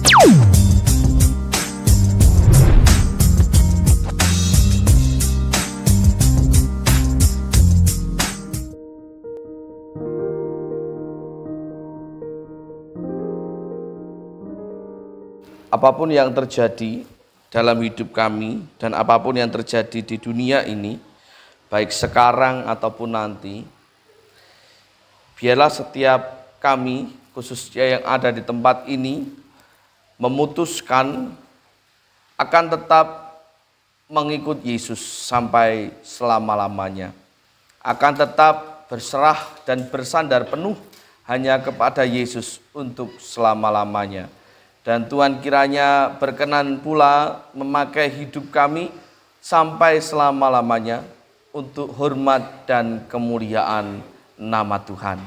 Apapun yang terjadi dalam hidup kami dan apapun yang terjadi di dunia ini, baik sekarang ataupun nanti, biarlah setiap kami, khususnya yang ada di tempat ini, memutuskan akan tetap mengikut Yesus sampai selama-lamanya. Akan tetap berserah dan bersandar penuh hanya kepada Yesus untuk selama-lamanya. Dan Tuhan kiranya berkenan pula memakai hidup kami sampai selama-lamanya untuk hormat dan kemuliaan nama Tuhan.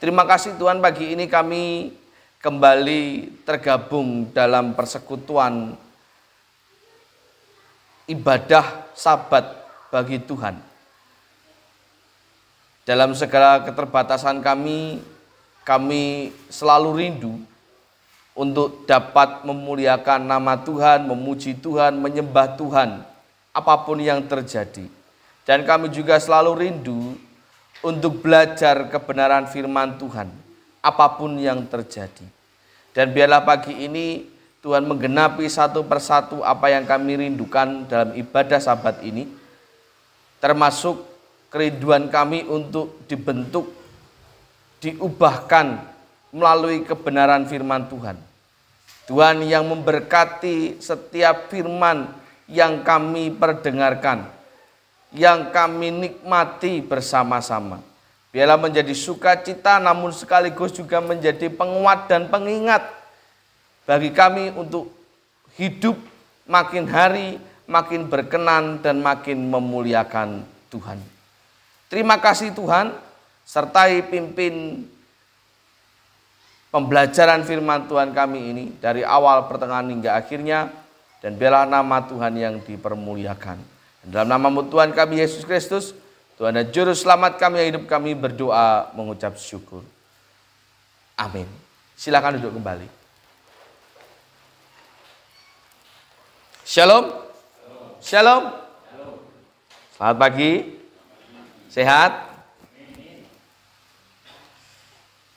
Terima kasih Tuhan, pagi ini kami kembali tergabung dalam persekutuan ibadah Sabat bagi Tuhan. Dalam segala keterbatasan kami selalu rindu untuk dapat memuliakan nama Tuhan, memuji Tuhan, menyembah Tuhan, apapun yang terjadi. Dan kami juga selalu rindu untuk belajar kebenaran firman Tuhan, apapun yang terjadi. Dan biarlah pagi ini Tuhan menggenapi satu persatu apa yang kami rindukan dalam ibadah Sabat ini, termasuk kerinduan kami untuk dibentuk, diubahkan melalui kebenaran firman Tuhan. Tuhan yang memberkati setiap firman yang kami perdengarkan, yang kami nikmati bersama-sama. Biarlah menjadi sukacita namun sekaligus juga menjadi penguat dan pengingat bagi kami untuk hidup makin hari makin berkenan dan makin memuliakan Tuhan. Terima kasih Tuhan, sertai pimpin pembelajaran firman Tuhan kami ini dari awal, pertengahan hingga akhirnya, dan biarlah nama Tuhan yang dipermuliakan. Dan dalam nama-Mu Tuhan kami Yesus Kristus, Tuhan dan Juru Selamat kami yang hidup, kami berdoa mengucap syukur. Amin. Silakan duduk kembali. Shalom. Shalom. Selamat pagi. Sehat?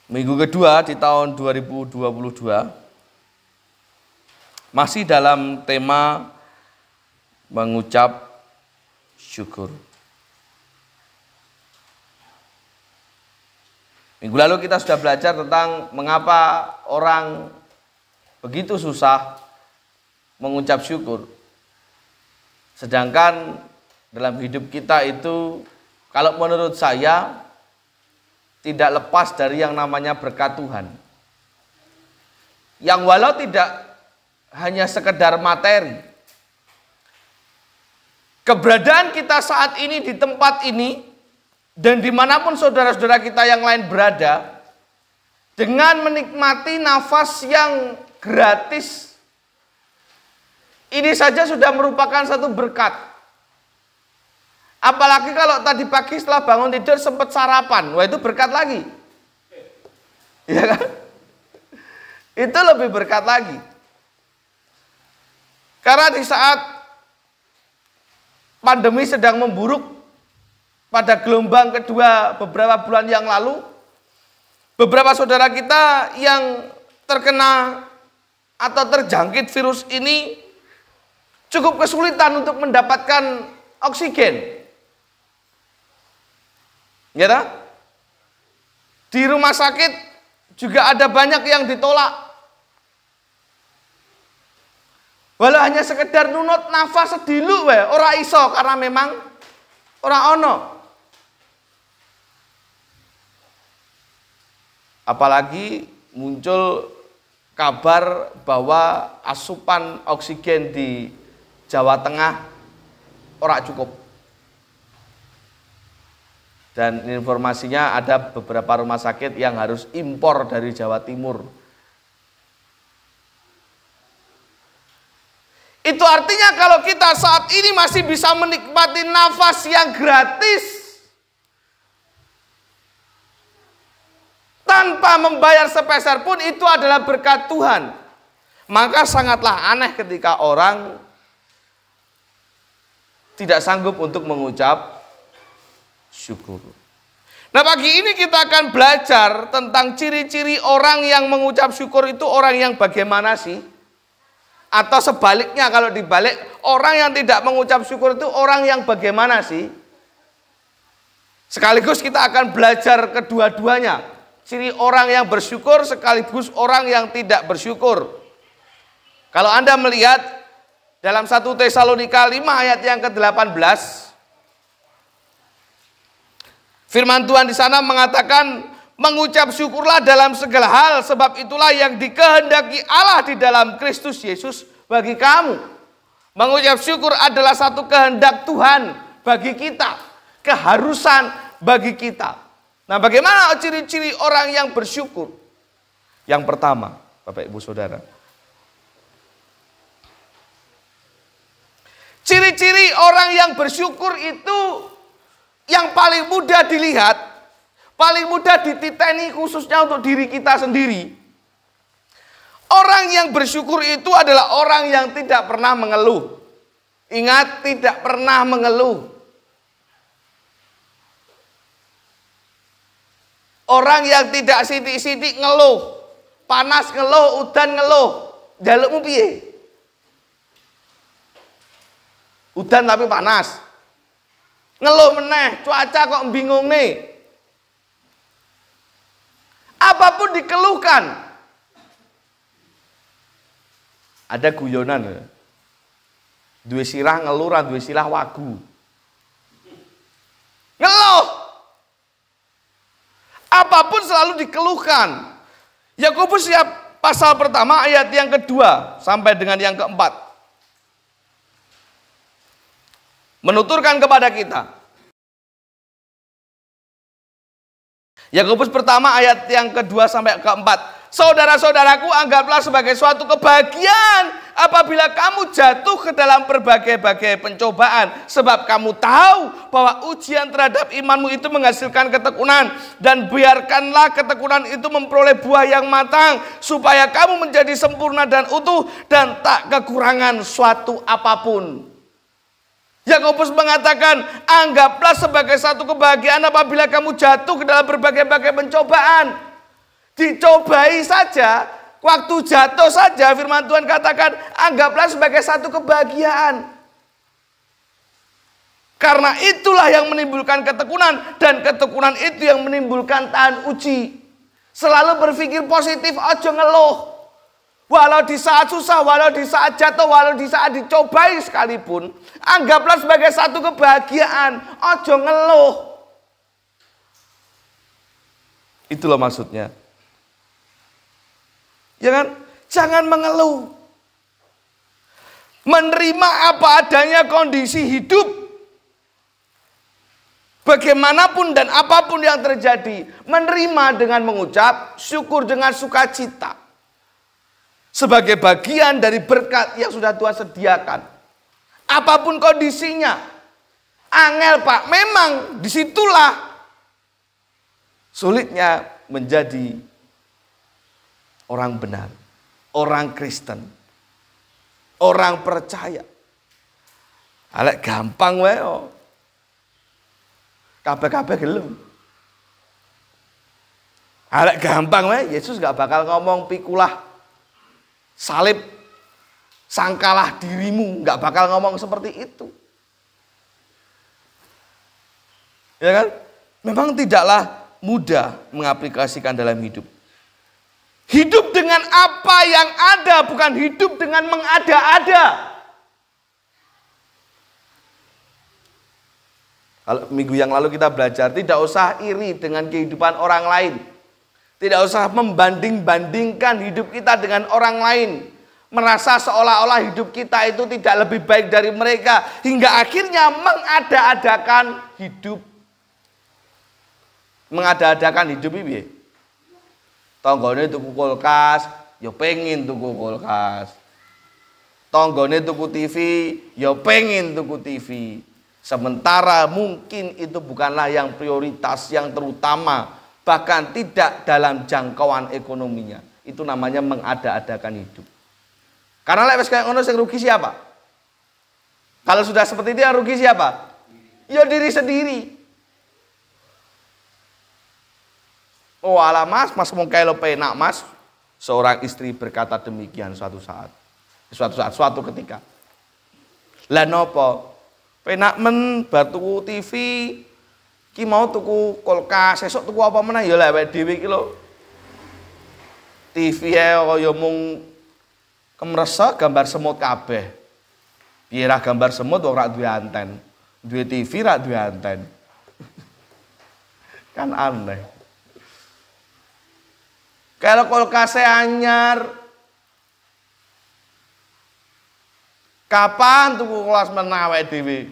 Minggu kedua di tahun 2022 masih dalam tema mengucap syukur. Minggu lalu kita sudah belajar tentang mengapa orang begitu susah mengucap syukur. Sedangkan dalam hidup kita itu, kalau menurut saya, tidak lepas dari yang namanya berkat Tuhan. Yang walau tidak hanya sekedar materi. Keberadaan kita saat ini di tempat ini, dan dimanapun saudara-saudara kita yang lain berada, dengan menikmati nafas yang gratis, ini saja sudah merupakan satu berkat. Apalagi kalau tadi pagi setelah bangun tidur sempat sarapan, wah itu berkat lagi. Ya kan? Itu lebih berkat lagi. Karena di saat pandemi sedang memburuk pada gelombang kedua beberapa bulan yang lalu, beberapa saudara kita yang terkena atau terjangkit virus ini cukup kesulitan untuk mendapatkan oksigen. Ya tak? Di rumah sakit juga ada banyak yang ditolak. Walau hanya sekedar nunut nafas sedilu we, ora iso karena memang ora ono. Apalagi muncul kabar bahwa asupan oksigen di Jawa Tengah ora cukup. Dan informasinya ada beberapa rumah sakit yang harus impor dari Jawa Timur. Itu artinya kalau kita saat ini masih bisa menikmati nafas yang gratis, tanpa membayar sepeser pun, itu adalah berkat Tuhan. Maka sangatlah aneh ketika orang tidak sanggup untuk mengucap syukur. Nah, pagi ini kita akan belajar tentang ciri-ciri orang yang mengucap syukur itu orang yang bagaimana sih? Atau sebaliknya, kalau dibalik, orang yang tidak mengucap syukur itu orang yang bagaimana sih? Sekaligus kita akan belajar kedua-duanya. Ciri orang yang bersyukur sekaligus orang yang tidak bersyukur. Kalau Anda melihat dalam 1 Tesalonika 5 ayat yang ke-18, firman Tuhan di sana mengatakan, mengucap syukurlah dalam segala hal, sebab itulah yang dikehendaki Allah di dalam Kristus Yesus bagi kamu. Mengucap syukur adalah satu kehendak Tuhan bagi kita, keharusan bagi kita. Nah, bagaimana ciri-ciri orang yang bersyukur? Yang pertama, Bapak Ibu Saudara, ciri-ciri orang yang bersyukur itu yang paling mudah dilihat, paling mudah dititeni khususnya untuk diri kita sendiri. Orang yang bersyukur itu adalah orang yang tidak pernah mengeluh. Ingat, tidak pernah mengeluh. Orang yang tidak sidik-sidik ngeluh. Panas ngeluh, udan ngeluh. Jalukmu piye? Udan tapi panas. Ngeluh meneh, cuaca kok bingung nih. Apapun dikeluhkan. Ada guyonan. Duwe sirah ngeluh, duwe sirah wagu. Ngeluh. Apapun selalu dikeluhkan. Yakobus pasal pertama ayat yang kedua sampai dengan yang keempat menuturkan kepada kita. Yakobus pertama ayat yang kedua sampai keempat. Saudara-saudaraku, anggaplah sebagai suatu kebahagiaan apabila kamu jatuh ke dalam berbagai-bagai pencobaan. Sebab kamu tahu bahwa ujian terhadap imanmu itu menghasilkan ketekunan. Dan biarkanlah ketekunan itu memperoleh buah yang matang, supaya kamu menjadi sempurna dan utuh dan tak kekurangan suatu apapun. Yakobus mengatakan, anggaplah sebagai satu kebahagiaan apabila kamu jatuh ke dalam berbagai-bagai pencobaan. Dicobai saja, waktu jatuh saja, firman Tuhan katakan, anggaplah sebagai satu kebahagiaan. Karena itulah yang menimbulkan ketekunan, dan ketekunan itu yang menimbulkan tahan uji. Selalu berpikir positif, ojo ngeluh. Walau di saat susah, walau di saat jatuh, walau di saat dicobai sekalipun, anggaplah sebagai satu kebahagiaan. Ojo ngeluh. Itulah maksudnya. Jangan mengeluh. Menerima apa adanya kondisi hidup. Bagaimanapun dan apapun yang terjadi, menerima dengan mengucap syukur dengan sukacita. Sebagai bagian dari berkat yang sudah Tuhan sediakan. Apapun kondisinya. Angel Pak, memang disitulah sulitnya menjadi orang benar. Orang Kristen. Orang percaya. Alek gampang wae. Kabeh-kabeh gelem. Alek gampang wae, Yesus gak bakal ngomong pikulah salib, sangkalah dirimu, nggak bakal ngomong seperti itu. Ya kan? Memang tidaklah mudah mengaplikasikan dalam hidup. Hidup dengan apa yang ada, bukan hidup dengan mengada-ada. Kalau minggu yang lalu kita belajar, tidak usah iri dengan kehidupan orang lain. Tidak usah membanding-bandingkan hidup kita dengan orang lain. Merasa seolah-olah hidup kita itu tidak lebih baik dari mereka. Hingga akhirnya mengada-adakan hidup. Mengada-adakan hidup ini. Tonggone tuku kulkas, ya pengen tuku kulkas. Tonggone tuku TV, ya pengen tuku TV. Sementara mungkin itu bukanlah yang prioritas, yang terutama. Bahkan tidak dalam jangkauan ekonominya. Itu namanya mengada-adakan hidup. Karena lek wis kayak ngono sing rugi siapa? Kalau sudah seperti itu yang rugi siapa? Ya diri sendiri. Oh alah mas mau kayak lo penak mas. Seorang istri berkata demikian suatu saat, suatu ketika. Lah nopo? Penak men batu TV, ki mau tuku kulkas, sesuk tuku apa meneh ya lewat dhewe iki lho. TV kaya mung kemresa gambar semut kabeh. Piye ra gambar semut wong ra duwe anten. Duwe TV ra duwe anten. Kan aneh. Kalau kulkasnya anyar, kapan tuku kelas menawa dhewe?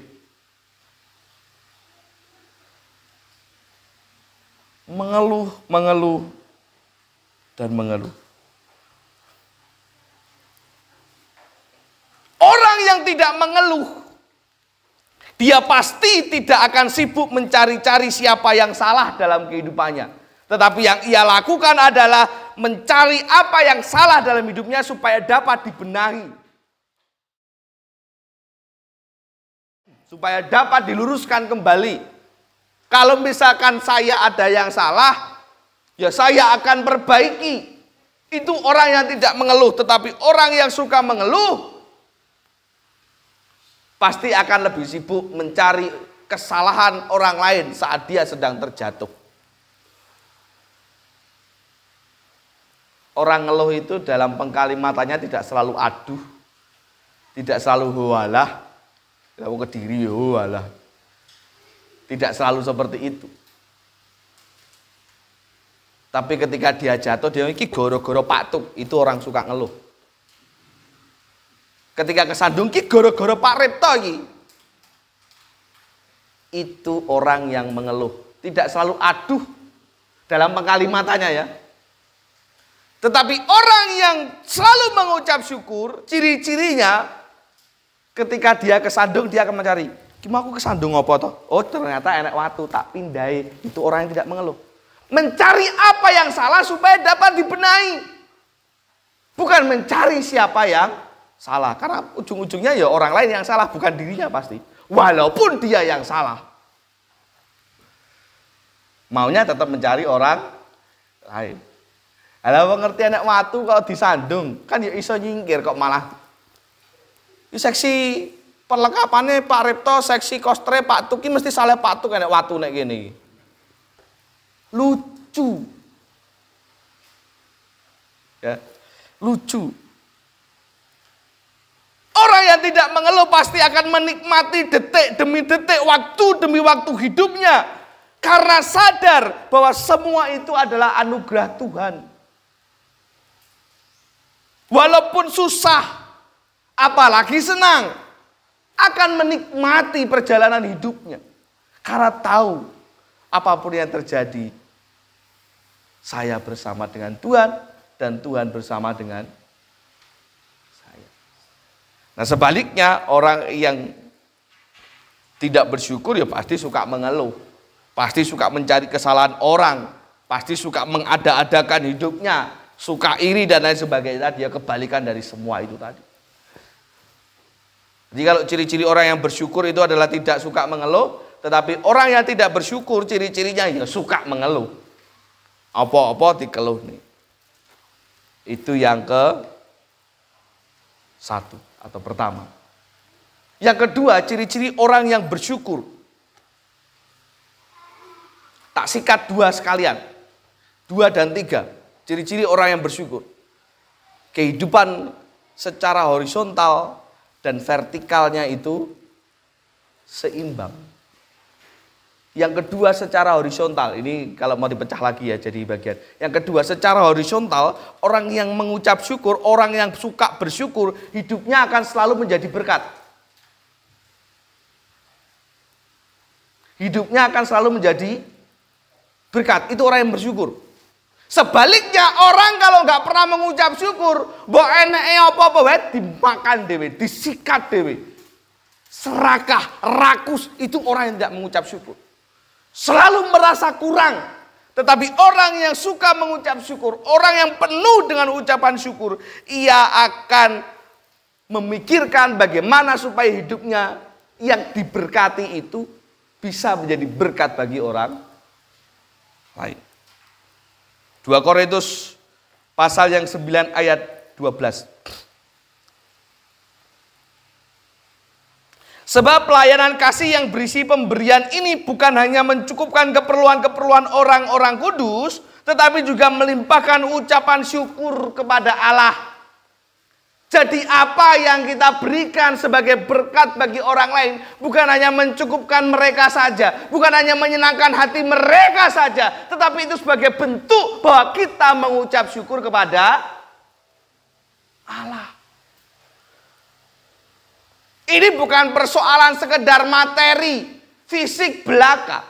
Mengeluh dan mengeluh. Orang yang tidak mengeluh, dia pasti tidak akan sibuk mencari-cari siapa yang salah dalam kehidupannya. Tetapi yang ia lakukan adalah mencari apa yang salah dalam hidupnya supaya dapat dibenahi. Supaya dapat diluruskan kembali. Kalau misalkan saya ada yang salah, ya saya akan perbaiki. Itu orang yang tidak mengeluh. Tetapi orang yang suka mengeluh, pasti akan lebih sibuk mencari kesalahan orang lain saat dia sedang terjatuh. Orang ngeluh itu dalam pengkalimatannya tidak selalu aduh, tidak selalu huwalah, aku Kediri huwalah. Tidak selalu seperti itu. Tapi ketika dia jatuh, dia ini goro-goro patuk, itu orang suka ngeluh. Ketika kesandung ki goro-goro Pak Repto iki. Itu orang yang mengeluh, tidak selalu aduh dalam pengkalimatannya ya. Tetapi orang yang selalu mengucap syukur, ciri-cirinya ketika dia kesandung dia akan mencari, gimana aku kesandung apa toh? Oh ternyata enak watu tak pindai. Itu orang yang tidak mengeluh. Mencari apa yang salah supaya dapat dibenahi. Bukan mencari siapa yang salah. Karena ujung-ujungnya ya orang lain yang salah, bukan dirinya pasti. Walaupun dia yang salah. Maunya tetap mencari orang lain. Kalau ngerti anak watu kalau disandung, kan ya iso nyingkir kok malah. Seksi perlengkapannya Pak Repto, seksi kostre Pak Tuki mesti salah Pak Tuk anak watu nek gini. Lucu. Ya, lucu. Orang yang tidak mengeluh pasti akan menikmati detik demi detik, waktu demi waktu hidupnya. Karena sadar bahwa semua itu adalah anugerah Tuhan. Walaupun susah, apalagi senang, akan menikmati perjalanan hidupnya. Karena tahu apapun yang terjadi, saya bersama dengan Tuhan dan Tuhan bersama dengan saya. Nah sebaliknya orang yang tidak bersyukur ya pasti suka mengeluh. Pasti suka mencari kesalahan orang. Pasti suka mengada-adakan hidupnya. Suka iri dan lain sebagainya. Dia kebalikan dari semua itu tadi. Jadi kalau ciri-ciri orang yang bersyukur itu adalah tidak suka mengeluh. Tetapi orang yang tidak bersyukur ciri-cirinya ya suka mengeluh. Apa-apa dikeluh nih. Itu yang ke satu atau pertama. Yang kedua, ciri-ciri orang yang bersyukur. Tak sikat dua sekalian. 2 dan 3. Ciri-ciri orang yang bersyukur. Kehidupan secara horizontal dan vertikalnya itu seimbang. Yang kedua secara horizontal, ini kalau mau dipecah lagi ya jadi bagian. Yang kedua secara horizontal, orang yang mengucap syukur, orang yang suka bersyukur, hidupnya akan selalu menjadi berkat. Hidupnya akan selalu menjadi berkat. Itu orang yang bersyukur. Sebaliknya orang kalau nggak pernah mengucap syukur, mbok eneke apa-apa wae dimakan dewe, disikat dewe. Serakah, rakus, itu orang yang tidak mengucap syukur. Selalu merasa kurang. Tetapi orang yang suka mengucap syukur, orang yang penuh dengan ucapan syukur, ia akan memikirkan bagaimana supaya hidupnya yang diberkati itu bisa menjadi berkat bagi orang lain. 2 Korintus pasal yang 9 ayat 12. Sebab pelayanan kasih yang berisi pemberian ini bukan hanya mencukupkan keperluan-keperluan orang-orang kudus, tetapi juga melimpahkan ucapan syukur kepada Allah. Jadi apa yang kita berikan sebagai berkat bagi orang lain bukan hanya mencukupkan mereka saja, bukan hanya menyenangkan hati mereka saja, tetapi itu sebagai bentuk bahwa kita mengucap syukur kepada Allah. Ini bukan persoalan sekedar materi, fisik belaka.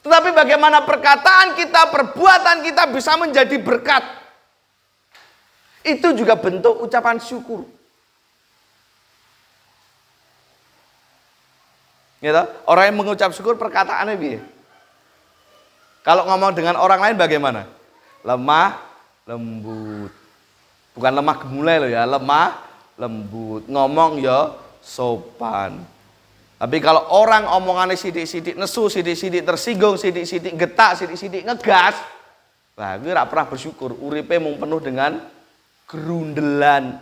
Tetapi bagaimana perkataan kita, perbuatan kita bisa menjadi berkat. Itu juga bentuk ucapan syukur. Gitu? Orang yang mengucap syukur perkataannya biar. Kalau ngomong dengan orang lain bagaimana? Lemah, lembut. Bukan lemah gemulai loh ya, lemah, lembut. Ngomong ya sopan. Tapi kalau orang omongannya sidik-sidik nesu, sidik-sidik tersinggung, sidik-sidik getak, sidik-sidik ngegas, wah gue gak pernah bersyukur. Uripe mung penuh dengan gerundelan.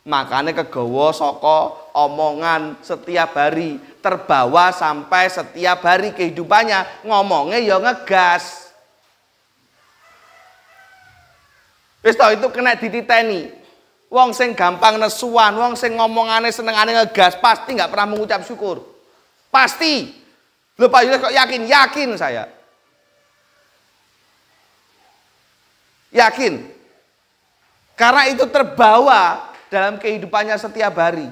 Makanya kegawa saka omongan setiap hari, terbawa sampai setiap hari kehidupannya ngomongnya ya ngegas. Wis tau itu kena dititeni. Wong sing gampang nesuan, wong sing ngomongane senengane ngegas pasti nggak pernah mengucap syukur. Pasti. Lho Pak Yulis kok yakin? Yakin saya. Yakin. Karena itu terbawa dalam kehidupannya setiap hari.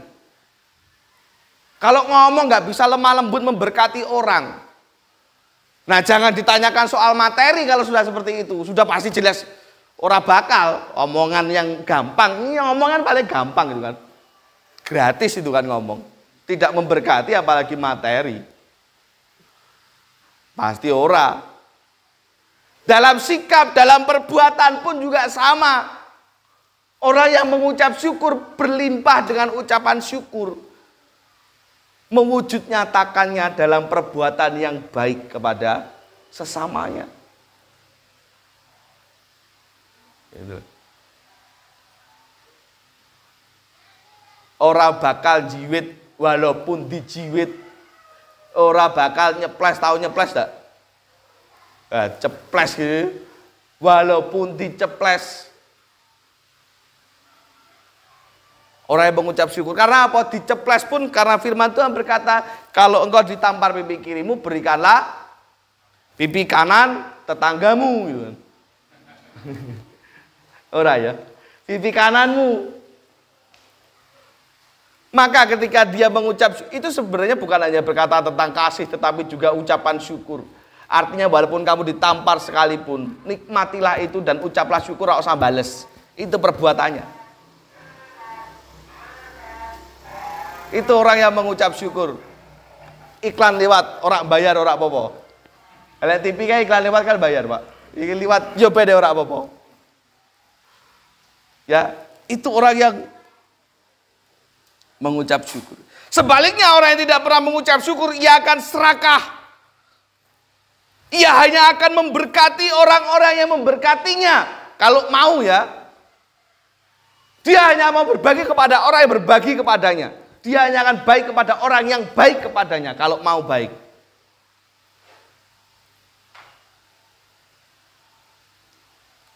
Kalau ngomong nggak bisa lemah lembut memberkati orang. Nah jangan ditanyakan soal materi kalau sudah seperti itu. Sudah pasti jelas ora bakal omongan yang gampang. Ini omongan paling gampang gitu kan. Gratis itu kan ngomong. Tidak memberkati apalagi materi. Pasti ora. Dalam sikap, dalam perbuatan pun juga sama. Orang yang mengucap syukur berlimpah dengan ucapan syukur. Mewujud nyatakannya dalam perbuatan yang baik kepada sesamanya. Itu. Orang bakal jiwit walaupun dijiwit. Orang bakal nyeples, tahu nyeples tak? Ceples gitu. Walaupun diceples. Orang yang mengucap syukur. Karena apa? Diceples pun karena firman Tuhan berkata, kalau engkau ditampar pipi kirimu, berikanlah pipi kanan tetanggamu. Gitu. Ora ya, pipi kananmu. Maka ketika dia mengucap, itu sebenarnya bukan hanya berkata tentang kasih, tetapi juga ucapan syukur. Artinya walaupun kamu ditampar sekalipun, nikmatilah itu dan ucaplah syukur, gak usah bales. Itu perbuatannya. Itu orang yang mengucap syukur. Iklan lewat, orang bayar, orang apa-apa. Kalau TV kan iklan lewat kan bayar Pak. Iklan lewat, yo beda orang apa-apa. Ya, itu orang yang mengucap syukur. Sebaliknya orang yang tidak pernah mengucap syukur, ia akan serakah. Ia hanya akan memberkati orang-orang yang memberkatinya. Kalau mau ya. Dia hanya mau berbagi kepada orang yang berbagi kepadanya. Dia hanya akan baik kepada orang yang baik kepadanya. Kalau mau baik.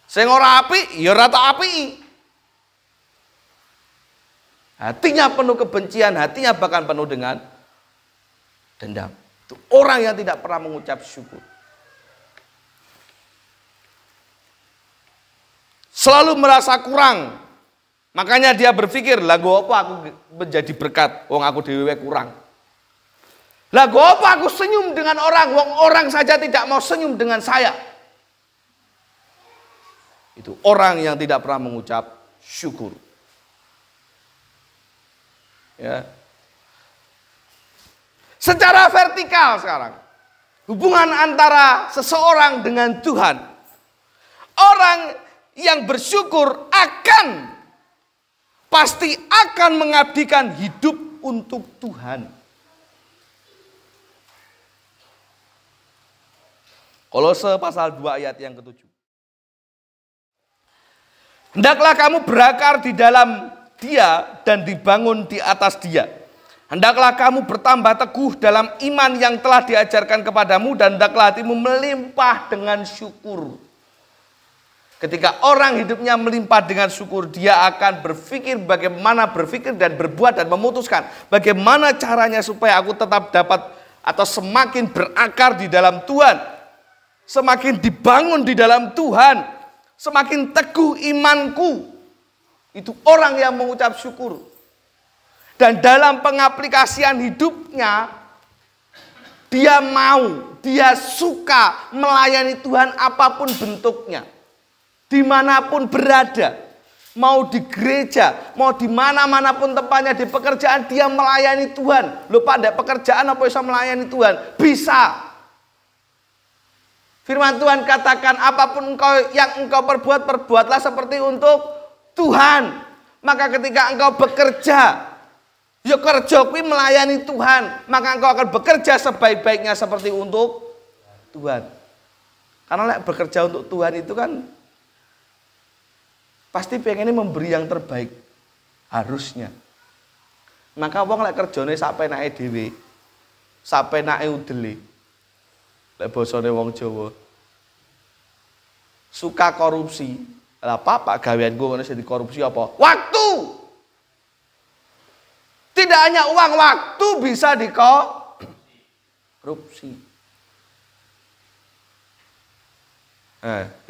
Sing ora apik, ya ora tak apiki. Hatinya penuh kebencian, hatinya bahkan penuh dengan dendam. Itu orang yang tidak pernah mengucap syukur. Selalu merasa kurang. Makanya dia berpikir, lagu apa aku menjadi berkat, wong aku dhewe kurang. Lagu apa aku senyum dengan orang, wong orang saja tidak mau senyum dengan saya. Itu orang yang tidak pernah mengucap syukur. Ya. Secara vertikal sekarang, hubungan antara seseorang dengan Tuhan. Orang yang bersyukur akan pasti akan mengabdikan hidup untuk Tuhan. Kolose pasal 2 ayat yang ke-7. Hendaklah kamu berakar di dalam Dia dan dibangun di atas Dia. Hendaklah kamu bertambah teguh dalam iman yang telah diajarkan kepadamu dan hendaklah hatimu melimpah dengan syukur. Ketika orang hidupnya melimpah dengan syukur, dia akan berpikir bagaimana berpikir dan berbuat dan memutuskan bagaimana caranya supaya aku tetap dapat atau semakin berakar di dalam Tuhan, semakin dibangun di dalam Tuhan, semakin teguh imanku. Itu orang yang mengucap syukur. Dan dalam pengaplikasian hidupnya, dia mau, dia suka melayani Tuhan apapun bentuknya. Dimanapun berada, mau di gereja, mau di mana-mana pun tempatnya, di pekerjaan, dia melayani Tuhan. Loh Pak, ada pekerjaan apa bisa melayani Tuhan? Bisa. Firman Tuhan katakan, apapun yang engkau perbuat, perbuatlah seperti untuk Tuhan. Maka ketika engkau bekerja, ya kerja kuwi melayani Tuhan, maka engkau akan bekerja sebaik-baiknya seperti untuk Tuhan. Karena bekerja untuk Tuhan itu kan pasti pengennya memberi yang terbaik, harusnya. Maka wong lek kerjane sak penake dhewe, sak penake udele. Lek basane wong Jawa. Suka korupsi. Lah apa gaweanku ngono sing dikorupsi apa? Waktu. Tidak hanya uang, waktu bisa dikorupsi.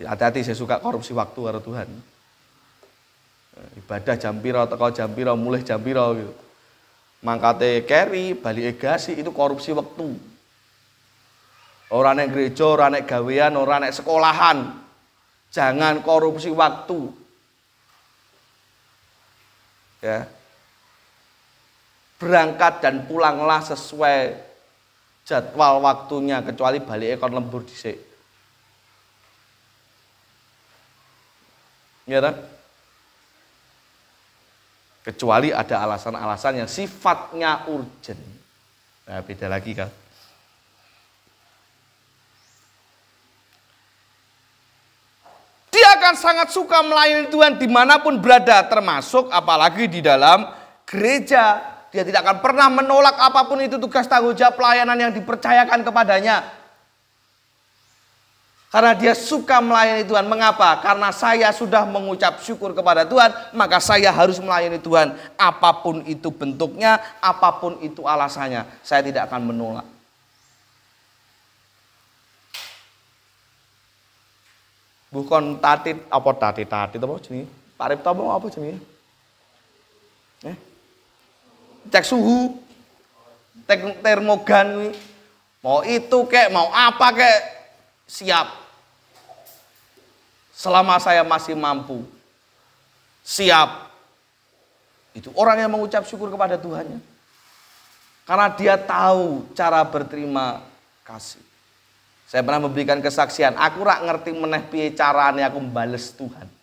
Hati-hati saya suka korupsi waktu karo Tuhan. Ibadah jam piro, teko jam piro, mulih jam piro gitu. Mangkate keri, balik egasi itu korupsi waktu. Orang nek gereja, orang nek gawean, orang nek sekolahan. Jangan korupsi waktu. Ya. Berangkat dan pulanglah sesuai jadwal waktunya, kecuali balik ekor lembur dhisik. Ya kan? Kecuali ada alasan-alasan yang sifatnya urgent. Nah, beda lagi kan. Dia akan sangat suka melayani Tuhan dimanapun berada, termasuk apalagi di dalam gereja. Dia tidak akan pernah menolak apapun itu tugas tanggung jawab pelayanan yang dipercayakan kepadanya. Karena dia suka melayani Tuhan. Mengapa? Karena saya sudah mengucap syukur kepada Tuhan, maka saya harus melayani Tuhan. Apapun itu bentuknya, apapun itu alasannya, saya tidak akan menolak. Bukan tatit apa jenenge? Pak Ripto apa jenenge? Cek suhu, termogan, mau itu kek, mau apa kek, siap. Selama saya masih mampu, siap. Itu orang yang mengucap syukur kepada Tuhannya. Karena dia tahu cara berterima kasih. Saya pernah memberikan kesaksian, aku rak ngerti meneh piye carane aku mbales Tuhan.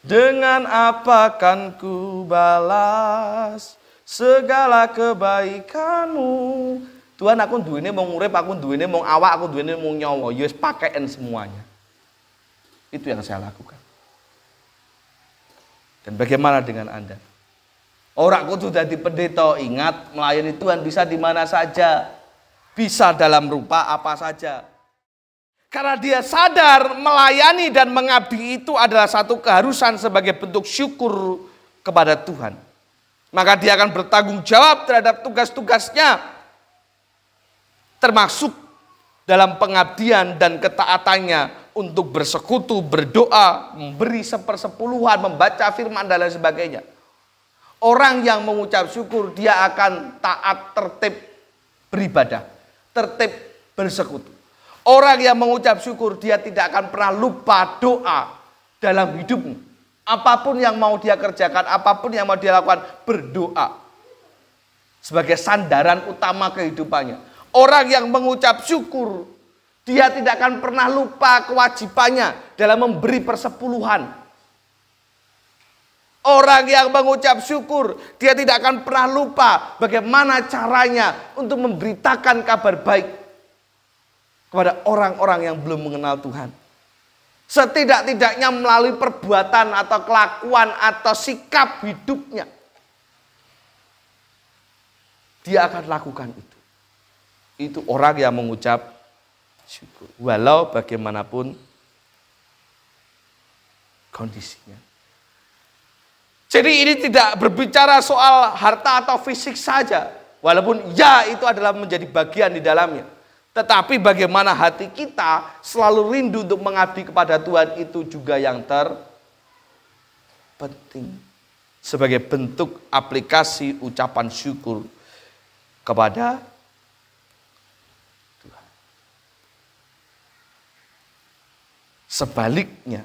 Dengan apa kan ku balas segala kebaikanmu. Tuhan, aku duwene mau ngurip, aku duwene mau awak, aku duwene mau nyawa. Ya wis pakein semuanya. Itu yang saya lakukan. Dan bagaimana dengan Anda? Orang kudu dadi pendeta, ingat melayani Tuhan bisa di mana saja. Bisa dalam rupa apa saja. Karena dia sadar melayani dan mengabdi itu adalah satu keharusan sebagai bentuk syukur kepada Tuhan. Maka dia akan bertanggung jawab terhadap tugas-tugasnya. Termasuk dalam pengabdian dan ketaatannya untuk bersekutu, berdoa, memberi sepersepuluhan, membaca firman dan lain sebagainya. Orang yang mengucap syukur dia akan taat, tertib beribadah, tertib bersekutu. Orang yang mengucap syukur dia tidak akan pernah lupa doa dalam hidupnya. Apapun yang mau dia kerjakan, apapun yang mau dia lakukan, berdoa. Sebagai sandaran utama kehidupannya. Orang yang mengucap syukur, dia tidak akan pernah lupa kewajibannya dalam memberi persepuluhan. Orang yang mengucap syukur, dia tidak akan pernah lupa bagaimana caranya untuk memberitakan kabar baik kepada orang-orang yang belum mengenal Tuhan. Setidak-tidaknya melalui perbuatan atau kelakuan atau sikap hidupnya, dia akan lakukan itu. Itu orang yang mengucap syukur, walau bagaimanapun kondisinya. Jadi ini tidak berbicara soal harta atau fisik saja. Walaupun ya itu adalah menjadi bagian di dalamnya. Tetapi bagaimana hati kita selalu rindu untuk mengabdi kepada Tuhan, itu juga yang terpenting. Sebagai bentuk aplikasi ucapan syukur kepada Tuhan. Sebaliknya,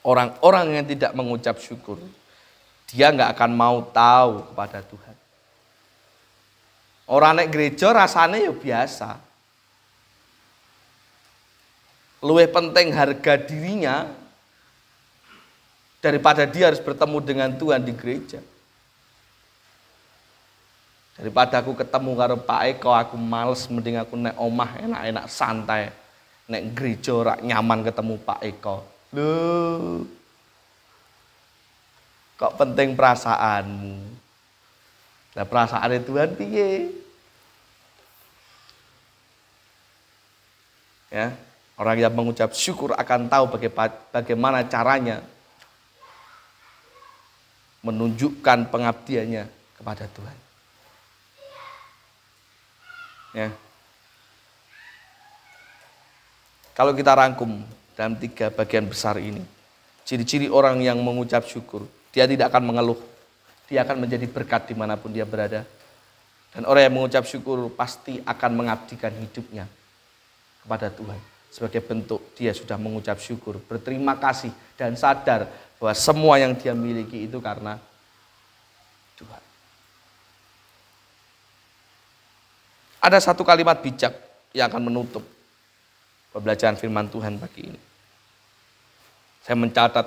orang-orang yang tidak mengucap syukur, dia nggak akan mau tahu kepada Tuhan. Orang naik gereja rasanya ya biasa. Lebih penting harga dirinya daripada dia harus bertemu dengan Tuhan di gereja. Daripada aku ketemu karo Pak Eko, aku males, mending aku naik omah enak-enak santai. Naik gereja ora nyaman ketemu Pak Eko. Loh, kok penting perasaanmu? Nah, perasaan Tuhan piye? Ya, orang yang mengucap syukur akan tahu bagaimana caranya menunjukkan pengabdiannya kepada Tuhan. Ya. Kalau kita rangkum dalam 3 bagian besar ini, ciri-ciri orang yang mengucap syukur, dia tidak akan mengeluh, dia akan menjadi berkat dimanapun dia berada. Dan orang yang mengucap syukur pasti akan mengabdikan hidupnya kepada Tuhan. Sebagai bentuk dia sudah mengucap syukur, berterima kasih, dan sadar bahwa semua yang dia miliki itu karena Tuhan. Ada satu kalimat bijak yang akan menutup pembelajaran firman Tuhan pagi ini. Saya mencatat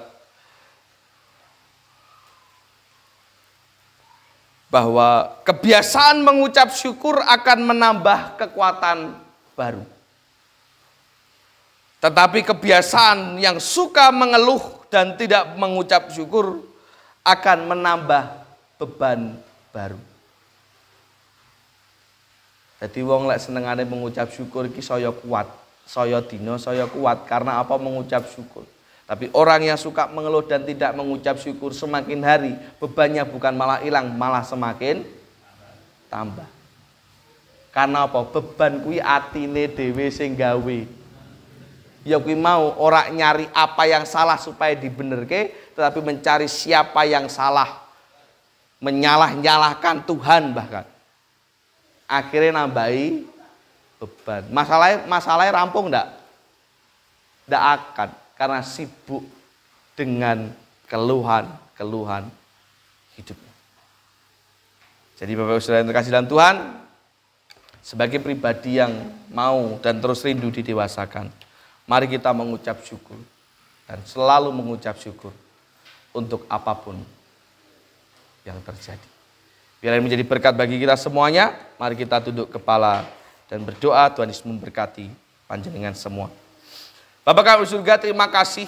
bahwa kebiasaan mengucap syukur akan menambah kekuatan baru. Tetapi kebiasaan yang suka mengeluh dan tidak mengucap syukur akan menambah beban baru. Jadi wong lek senengane mengucap syukur iki saya kuat, saya dino, saya kuat karena apa? Mengucap syukur. Tapi orang yang suka mengeluh dan tidak mengucap syukur, semakin hari bebannya bukan malah hilang, malah semakin tambah. Karena apa? Beban kuwi atine dhewe sing gawe. Ya kuwi mau ora nyari apa yang salah supaya dibenerke, tetapi mencari siapa yang salah. Menyalah-nyalahkan Tuhan bahkan. Akhirnya nambahi beban. Masalahnya rampung enggak? Enggak akan, karena sibuk dengan keluhan hidupnya. Jadi Bapak Ibu Saudara yang terkasih dalam Tuhan, sebagai pribadi yang mau dan terus rindu didewasakan, mari kita mengucap syukur dan selalu mengucap syukur untuk apapun yang terjadi. Biar ini menjadi berkat bagi kita semuanya. Mari kita tunduk kepala dan berdoa. Tuhan Yesus memberkati panjenengan semua. Bapa kami di surga, terima kasih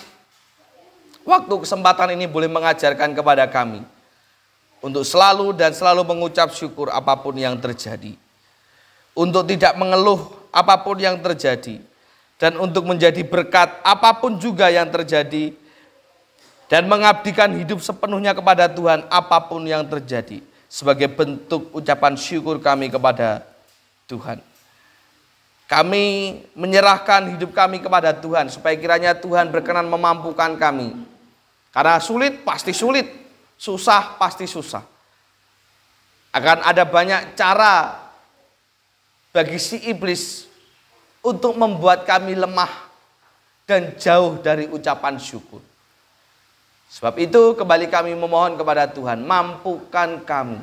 waktu kesempatan ini boleh mengajarkan kepada kami untuk selalu dan selalu mengucap syukur apapun yang terjadi, untuk tidak mengeluh apapun yang terjadi, dan untuk menjadi berkat apapun juga yang terjadi, dan mengabdikan hidup sepenuhnya kepada Tuhan apapun yang terjadi, sebagai bentuk ucapan syukur kami kepada Tuhan. Kami menyerahkan hidup kami kepada Tuhan, supaya kiranya Tuhan berkenan memampukan kami. Karena sulit pasti sulit, susah pasti susah. Akan ada banyak cara bagi si iblis untuk membuat kami lemah dan jauh dari ucapan syukur. Sebab itu kembali kami memohon kepada Tuhan, mampukan kami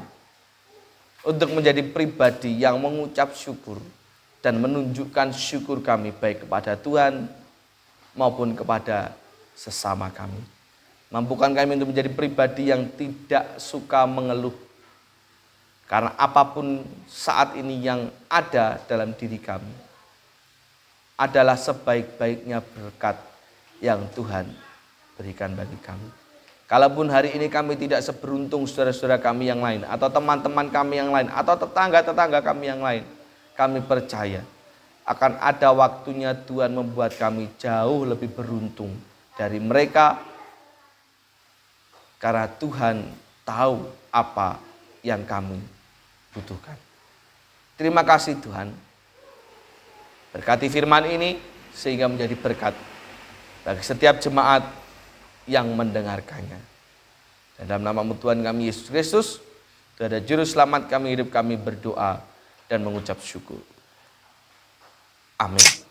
untuk menjadi pribadi yang mengucap syukur dan menunjukkan syukur kami baik kepada Tuhan maupun kepada sesama kami. Mampukan kami untuk menjadi pribadi yang tidak suka mengeluh. Karena apapun saat ini yang ada dalam diri kami adalah sebaik-baiknya berkat yang Tuhan berikan bagi kami. Kalaupun hari ini kami tidak seberuntung saudara-saudara kami yang lain, atau teman-teman kami yang lain, atau tetangga-tetangga kami yang lain, kami percaya akan ada waktunya Tuhan membuat kami jauh lebih beruntung dari mereka, karena Tuhan tahu apa yang kami butuhkan. Terima kasih Tuhan. Berkati firman ini sehingga menjadi berkat bagi setiap jemaat yang mendengarkannya. Dan dalam nama Tuhan kami Yesus Kristus, Tuhan dan Juru Selamat kami, hidup kami berdoa dan mengucap syukur. Amin.